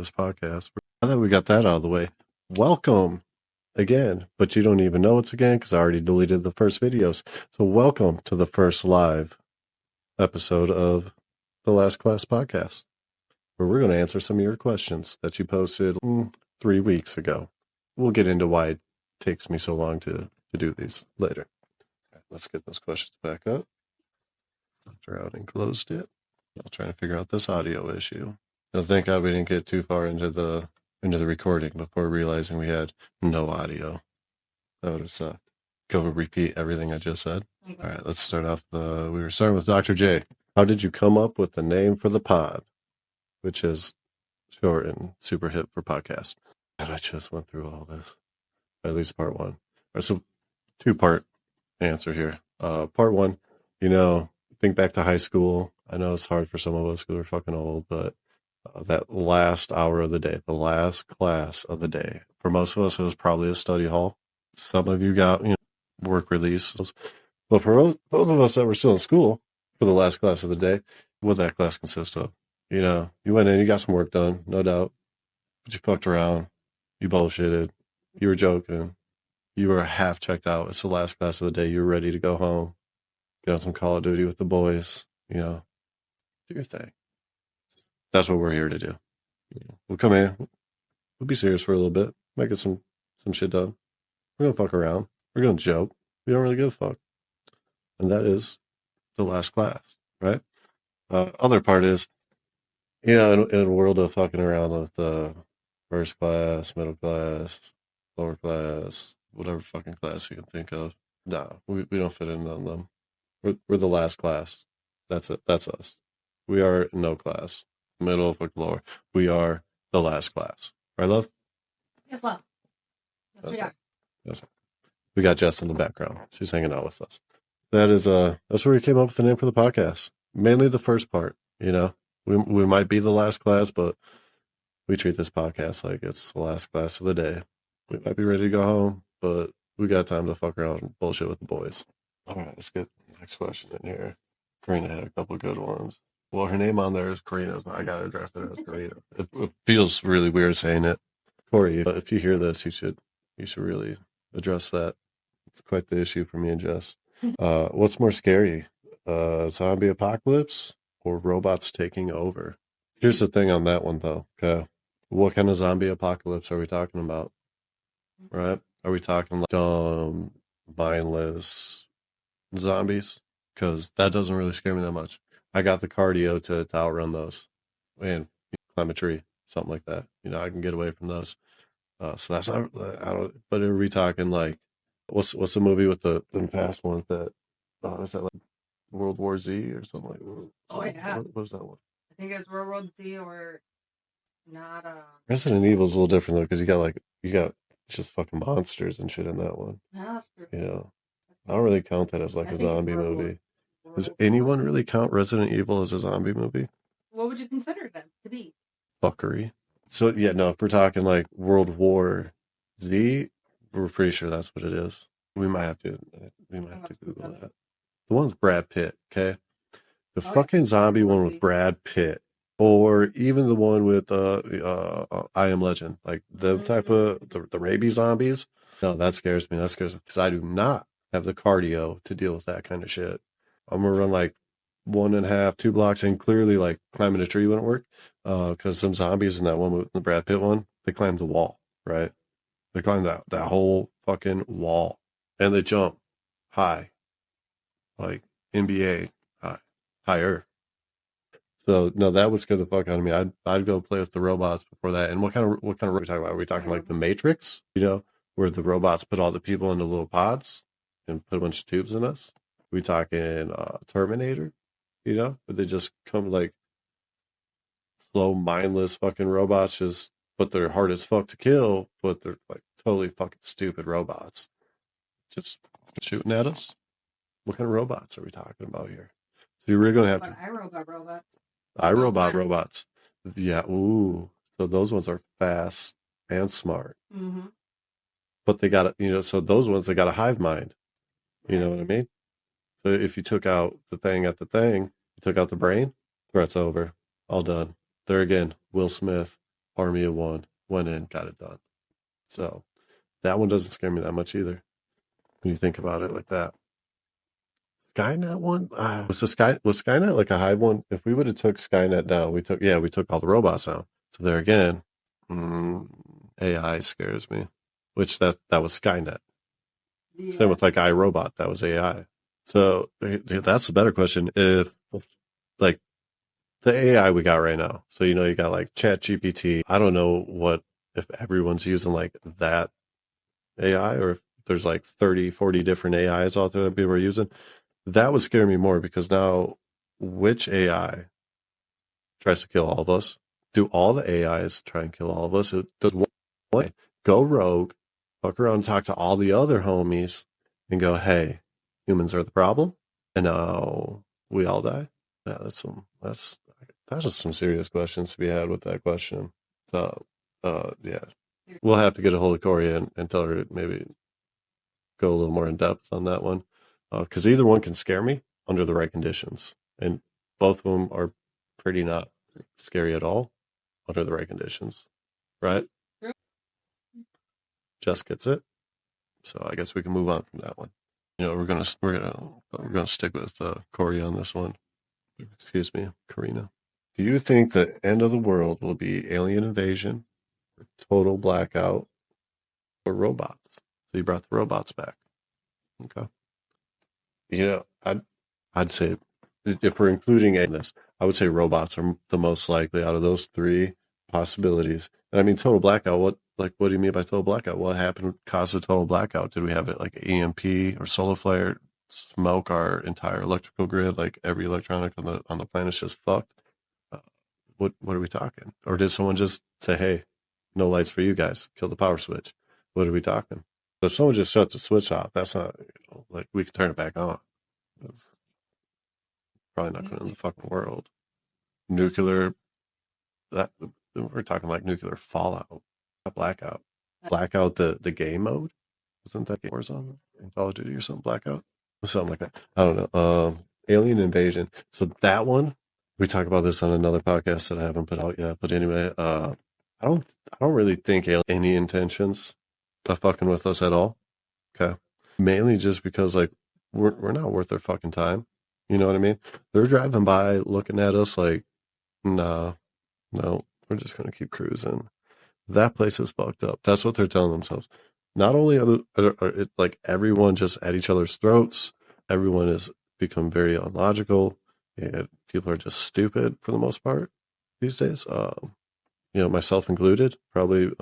this podcast. Now that we got that out of the way, welcome again. But you don't even know it's again because I already deleted the first videos. So welcome to the first live episode of the Last Class Podcast, where we're going to answer some of your questions that you posted 3 weeks ago. We'll get into why it takes me so long to do these later. Let's get those questions back up. Filter out and closed it. I'll try to figure out this audio issue. Now, thank God we didn't get too far into the recording before realizing we had no audio. That would have sucked. Go and repeat everything I just said. Okay. All right, let's start off. We were starting with Dr. J. How did you come up with the name for the pod, which is short and super hip for podcast? God, I just went through all this. At least part one. All right, so 2-part answer here. Part one, think back to high school. I know it's hard for some of us because we're fucking old, but that last hour of the day, the last class of the day, for most of us, it was probably a study hall. Some of you got, work release. But for those of us that were still in school for the last class of the day, what that class consist of? You went in, you got some work done, no doubt, but you fucked around, you bullshitted, you were joking, you were half checked out. It's the last class of the day. You were ready to go home, get on some Call of Duty with the boys, do your thing. That's what we're here to do. We'll come in, we'll be serious for a little bit, might get some shit done. We're going to fuck around. We're going to joke. We don't really give a fuck. And that is the last class, right? Other part is, in a world of fucking around with the first class, middle class, lower class, whatever fucking class you can think of. Nah, we don't fit in on them. We're the last class. That's it. That's us. We are no class. Middle, fucking lower. We are the last class. Right, love? Yes, love. Yes, we are. Yes. We got Jess in the background. She's hanging out with us. That's where we came up with the name for the podcast. Mainly the first part, We might be the last class, but we treat this podcast like it's the last class of the day. We might be ready to go home, but we got time to fuck around and bullshit with the boys. All right, let's get the next question in here. Karina had a couple of good ones. Well, her name on there is Karina, so I got to address it as Karina. It feels really weird saying it. Corey, if you hear this, you should really address that. It's quite the issue for me and Jess. What's more scary, zombie apocalypse or robots taking over? Here's the thing on that one, though. Okay, what kind of zombie apocalypse are we talking about? Right? Are we talking like mindless zombies? Because that doesn't really scare me that much. I got the cardio to outrun those and climb a tree, something like that. I can get away from those. So that's not. I don't. But are we talking like what's the movie with the past one that is that like World War Z or something like that? Oh yeah. What was that one? I think it's World War Z or not. Resident Evil's a little different though because you got just fucking monsters and shit in that one. Yeah. I don't really count that as like a zombie movie. Does anyone really count Resident Evil as a zombie movie? What would you consider them to be? Fuckery. So yeah, no, if we're talking like World War Z, we're pretty sure that's what it is. We might have to Google that. The one with Brad Pitt, okay? The fucking zombie one with Brad Pitt. Or even the one with I Am Legend. Like the type of the rabies zombies. No, that scares me. That scares me because I do not have the cardio to deal with that kind of shit. I'm gonna run like 1.5, 2 blocks, and clearly like climbing a tree wouldn't work. Because some zombies in that one with the Brad Pitt one, they climbed the wall, right? They climbed that whole fucking wall. And they jump high. Like NBA higher. So no, that would scare the fuck out of me. I'd go play with the robots before that. And what kind of are we talking about? Are we talking like the Matrix? Where the robots put all the people into little pods and put a bunch of tubes in us? Are we talking Terminator? Where they just come like slow, mindless fucking robots, but they're hard as fuck to kill, but they're like totally fucking stupid robots. Just shooting at us? What kind of robots are we talking about here? So you're really going to have to... iRobot robots. iRobot robots. Yeah, ooh. So those ones are fast and smart. Mm-hmm. But they got, so those ones, they got a hive mind. You know what I mean? So if you took out the thing at the thing, you took out the brain, threat's over. All done. There again, Will Smith. army of one, went in, got it done. So that one doesn't scare me that much either when you think about it like that. Skynet one was Skynet like a Hive one? If we would have took Skynet down, we took all the robots down. So there again, AI scares me. Which that was Skynet. Same with like iRobot, that was AI. So that's a better question. If like the AI we got right now, so you got like Chat GPT. I don't know if everyone's using like that AI or if there's like 30, 40 different AIs out there that people are using. That would scare me more because now which AI tries to kill all of us? Do all the AIs try and kill all of us? Does one go rogue, fuck around and talk to all the other homies and go, hey, humans are the problem? And now we all die? Yeah, that's just some serious questions to be had with that question. So yeah. We'll have to get a hold of Corey and tell her to maybe go a little more in depth on that one. Because either one can scare me under the right conditions. And both of them are pretty not scary at all under the right conditions. Right? Jess gets it. So I guess we can move on from that one. We're gonna stick with Corey on this one. Excuse me, Karina. Do you think the end of the world will be alien invasion, or total blackout, or robots? So you brought the robots back. Okay. I'd say if we're including in this, I would say robots are the most likely out of those three possibilities. And I mean, total blackout. What do you mean by total blackout? What happened caused a total blackout? Did we have it like EMP or solar flare smoke our entire electrical grid? Like every electronic on the planet is just fucked. What are we talking? Or did someone just say, "Hey, no lights for you guys. Kill the power switch"? What are we talking? So if someone just shuts the switch off, that's not like we can turn it back on. It's probably not going to end the fucking world. Nuclear. That we're talking like nuclear fallout, a blackout. Blackout the game mode. Wasn't that Warzone in Call of Duty or something? Blackout, something like that. I don't know. Alien invasion. So that one we talk about this on another podcast that I haven't put out yet. But anyway, I don't really think any intentions of fucking with us at all. Okay, mainly just because like we're not worth their fucking time. You know what I mean? They're driving by, looking at us like, nah, no, we're just gonna keep cruising. That place is fucked up. That's what they're telling themselves. Not only are it like everyone just at each other's throats, everyone has become very illogical, and people are just stupid for the most part these days. Myself included, probably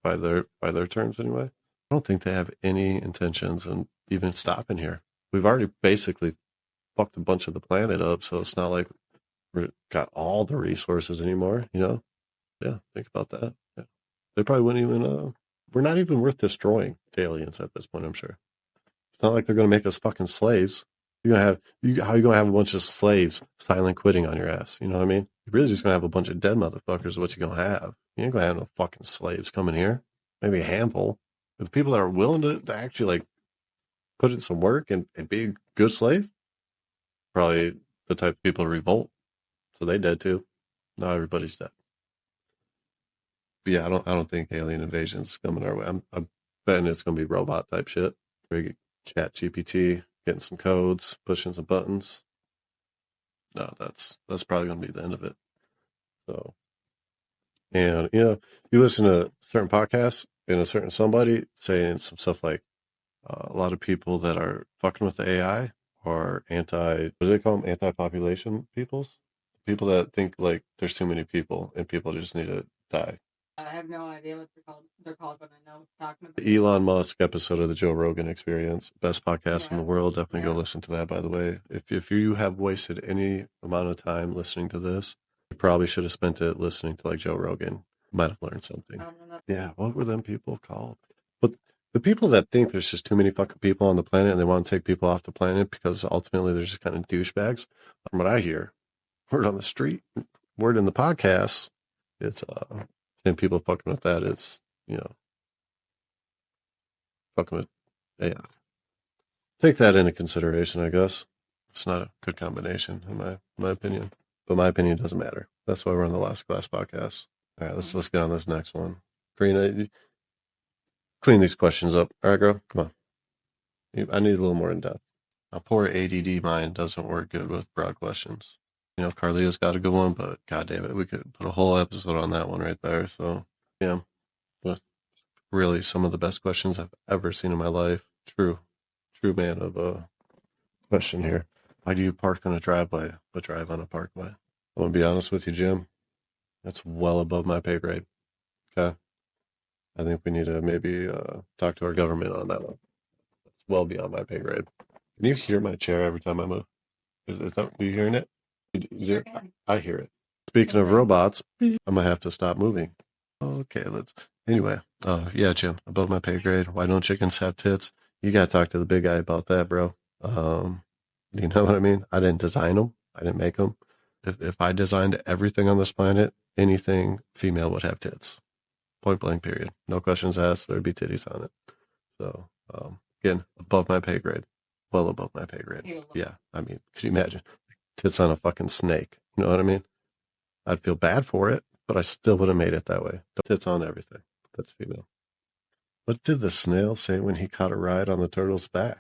by their terms anyway. I don't think they have any intentions of even stopping here. We've already basically fucked a bunch of the planet up, so it's not like we've got all the resources anymore. Yeah, think about that. Yeah. They probably wouldn't even. We're not even worth destroying the aliens at this point. I'm sure it's not like they're going to make us fucking slaves. You're gonna have how you gonna have a bunch of slaves silent quitting on your ass? You know what I mean? You're really just gonna have a bunch of dead motherfuckers. What you gonna have? You ain't gonna have no fucking slaves coming here. Maybe a handful. But the people that are willing to actually like put in some work and be a good slave, probably the type of people to revolt. So they dead too. Not everybody's dead. But yeah, I don't think alien invasion's coming our way. I'm betting it's gonna be robot type shit. Chat GPT, getting some codes, pushing some buttons. No, that's probably gonna be the end of it. So, and you listen to certain podcasts and a certain somebody saying some stuff like a lot of people that are fucking with the AI are what do they call them? Anti-population people that think like there's too many people and people just need to die. I have no idea what they're called, but I know what you're talking about. The Elon Musk episode of the Joe Rogan Experience, best podcast in the world. Definitely go listen to that. By the way, if you have wasted any amount of time listening to this, you probably should have spent it listening to like Joe Rogan. Might have learned something. Yeah, what were them people called? But the people that think there's just too many fucking people on the planet and they want to take people off the planet because ultimately they're just kind of douchebags. From what I hear, word on the street, word in the podcast, it's and people fucking with that. It's fucking with AI. Take that into consideration, I guess. It's not a good combination in my opinion, but my opinion doesn't matter. That's why we're on the Last Class podcast. All right, let's get on this next one. Karina, clean these questions up. All right, girl, come on. I need a little more in depth. My poor ADD mind doesn't work good with broad questions. You know, Carlia's got a good one, but goddamn it, we could put a whole episode on that one right there. So, yeah, but really some of the best questions I've ever seen in my life. True man of a question here. Why do you park on a driveway but drive on a parkway? I'm gonna be honest with you, Jim. That's well above my pay grade. Okay, I think we need to maybe talk to our government on that one. It's well beyond my pay grade. Can you hear my chair every time I move? Is that, are you hearing it? Sure can. I hear it. Speaking of robots, I might have to stop moving. Okay, anyway. Yeah, Jim, above my pay grade. Why don't chickens have tits? You gotta talk to the big guy about that, bro. You know what I mean? I didn't design them. I didn't make them. If I designed everything on this planet, anything female would have tits. Point blank, period. No questions asked. There'd be titties on it. So, again, above my pay grade. Well above my pay grade. Yeah, I mean, could you imagine? Tits on a fucking snake. You know what I mean? I'd feel bad for it, but I still would have made it that way. Tits on everything. That's female. What did the snail say when he caught a ride on the turtle's back?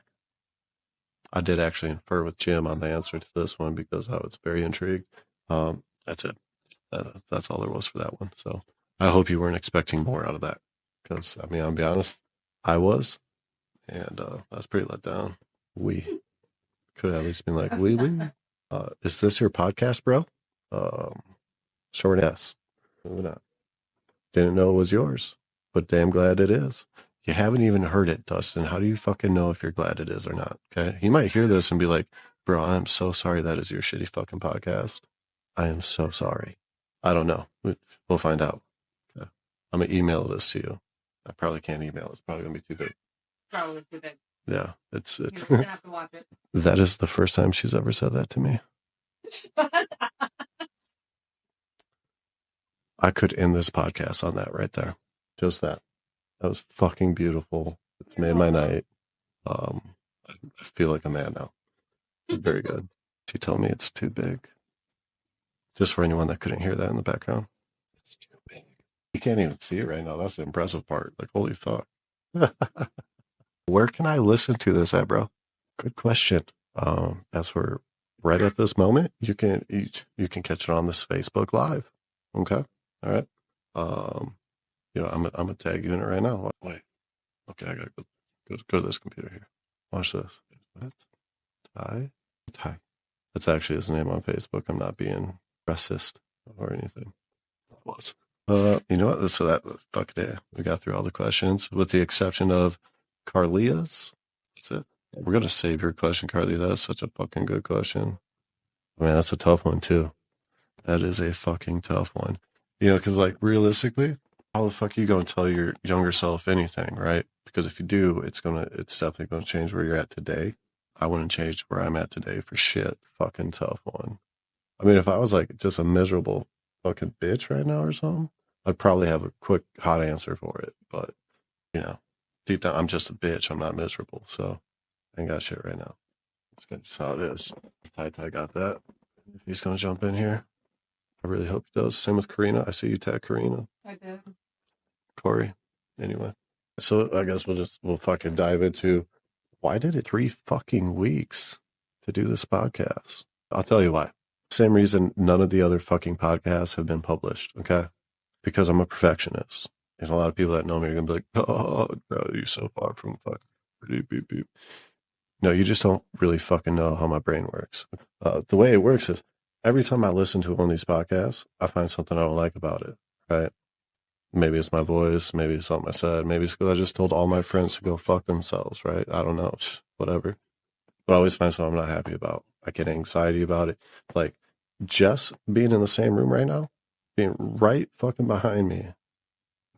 I did actually infer with Jim on the answer to this one because I was very intrigued. That's it. That's all there was for that one. So I hope you weren't expecting more out of that because, I mean, I'll be honest, I was, and I was pretty let down. We could at least been like, we. Is this your podcast, bro? Short S. Moving on. Didn't know it was yours, but damn glad it is. You haven't even heard it, Dustin. How do you fucking know if you're glad it is or not? Okay. You might hear this and be like, bro, I'm so sorry that is your shitty fucking podcast. I am so sorry. I don't know. We'll find out. Okay. I'm going to email this to you. I probably can't email. It's probably going to be too big. Probably too big. Yeah. It's You're just gonna have to watch it. That is the first time she's ever said that to me. I could end this podcast on that right there. Just that. That was fucking beautiful. It's made my night. I feel like a man now. Very good. She told me it's too big. Just for anyone that couldn't hear that in the background. It's too big. You can't even see it right now. That's the impressive part. Like, holy fuck. Where can I listen to this at, bro? Good question. As for right at this moment, you can catch it on this Facebook Live. Okay. All right. You know, I'm gonna tag you in it right now. Wait. Okay, I gotta go to this computer here. Watch this. What? Ty. That's actually his name on Facebook. I'm not being racist or anything. That was. You know what? So that fuck it. We got through all the questions with the exception of Carlia's. That's it. We're gonna save your question, Carlia. That's such a fucking good question. Man, that's a tough one too. That is a fucking tough one. You know, because like realistically, how the fuck are you going to tell your younger self anything, right? Because if you do, it's definitely going to change where you're at today. I wouldn't change where I'm at today for shit. Fucking tough one. I mean, if I was like just a miserable fucking bitch right now or something, I'd probably have a quick hot answer for it. But you know, deep down, I'm just a bitch. I'm not miserable, so I ain't got shit right now. That's just how it is. Ty got that. If he's going to jump in here, I really hope he does. Same with Karina. I see you tag Karina. I did. Corey. Anyway, so I guess we'll fucking dive into why did it 3 fucking weeks to do this podcast? I'll tell you why. Same reason none of the other fucking podcasts have been published. Okay, because I'm a perfectionist, and a lot of people that know me are gonna be like, "Oh, bro, you're so far from fucking beep, beep, beep." No, you just don't really fucking know how my brain works. The way it works is every time I listen to one of these podcasts, I find something I don't like about it. Right? Maybe it's my voice. Maybe it's something I said. Maybe it's because I just told all my friends to go fuck themselves, right? I don't know. Whatever. But I always find something I'm not happy about. I get anxiety about it. Like, Jess being in the same room right now, being right fucking behind me,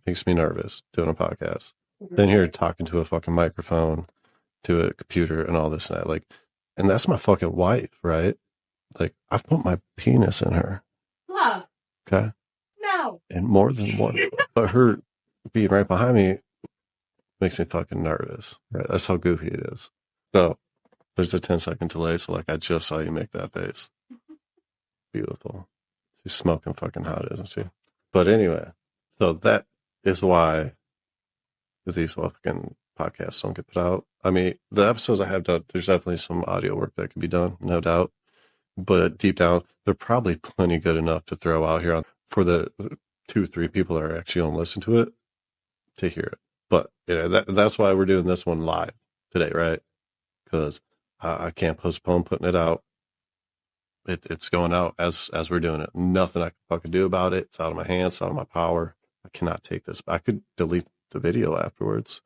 makes me nervous doing a podcast. Then here talking to a fucking microphone, to a computer, and all this and that. Like, and that's my fucking wife, right? Like, I've put my penis in her. Love. Okay. No. And more than one. But her being right behind me makes me fucking nervous. Right? That's how goofy it is. So there's a 10-second delay. So like I just saw you make that face. Beautiful. She's smoking fucking hot, isn't she? But anyway, so that is why these fucking podcasts don't get put out. I mean, the episodes I have done, there's definitely some audio work that can be done, no doubt. But deep down, they're probably plenty good enough to throw out here for the 2-3 people that are actually going to listen to it to hear it. But that's why we're doing this one live today, right? Because I can't postpone putting it out. It's going out as we're doing it. Nothing I can fucking do about it. It's out of my hands. It's out of my power. I cannot take this. I could delete the video afterwards,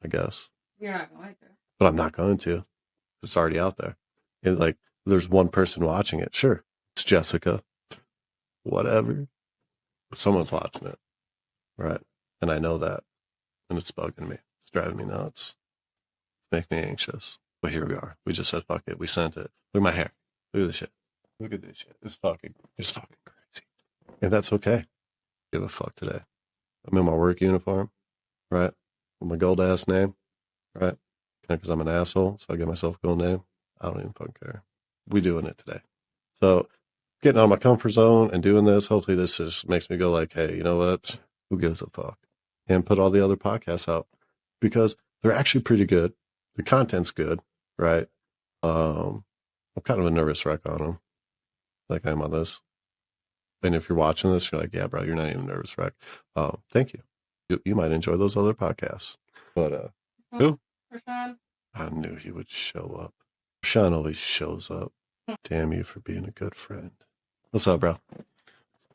I guess. You're not going to. But I'm not going to. It's already out there. And like, there's one person watching it. Sure, it's Jessica. Whatever. But someone's watching it, right? And I know that. And it's bugging me. It's driving me nuts. It's making me anxious. But here we are. We just said fuck it. We sent it. Look at my hair. Look at this shit. Look at this shit. It's fucking crazy. And that's okay. Give a fuck today. I'm in my work uniform, right? With my gold ass name, right? Because I'm an asshole, so I give myself a gold name. I don't even fucking care. We doing it today. So getting out of my comfort zone and doing this, hopefully this just makes me go like, hey, you know what? Who gives a fuck? And put all the other podcasts out because they're actually pretty good. The content's good, right? I'm kind of a nervous wreck on them, like I am on this. And if you're watching this, you're like, yeah, bro, you're not even a nervous wreck. Thank you. You might enjoy those other podcasts. But who? Rashawn? I knew he would show up. Rashawn always shows up. Damn you for being a good friend. What's up, bro?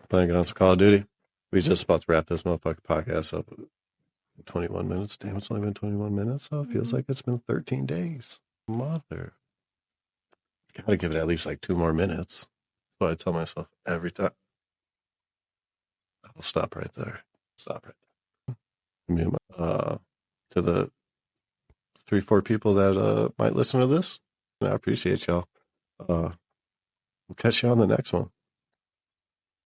Playing get on some Call of Duty. We just about to wrap this motherfucking podcast up. 21 minutes. Damn, it's only been 21 minutes. So it feels like it's been 13 days. Mother. Gotta give it at least like 2 more minutes. That's what I tell myself every time. I'll stop right there. Stop right there. To the 3-4 people that might listen to this, I appreciate y'all. We'll catch you on the next one.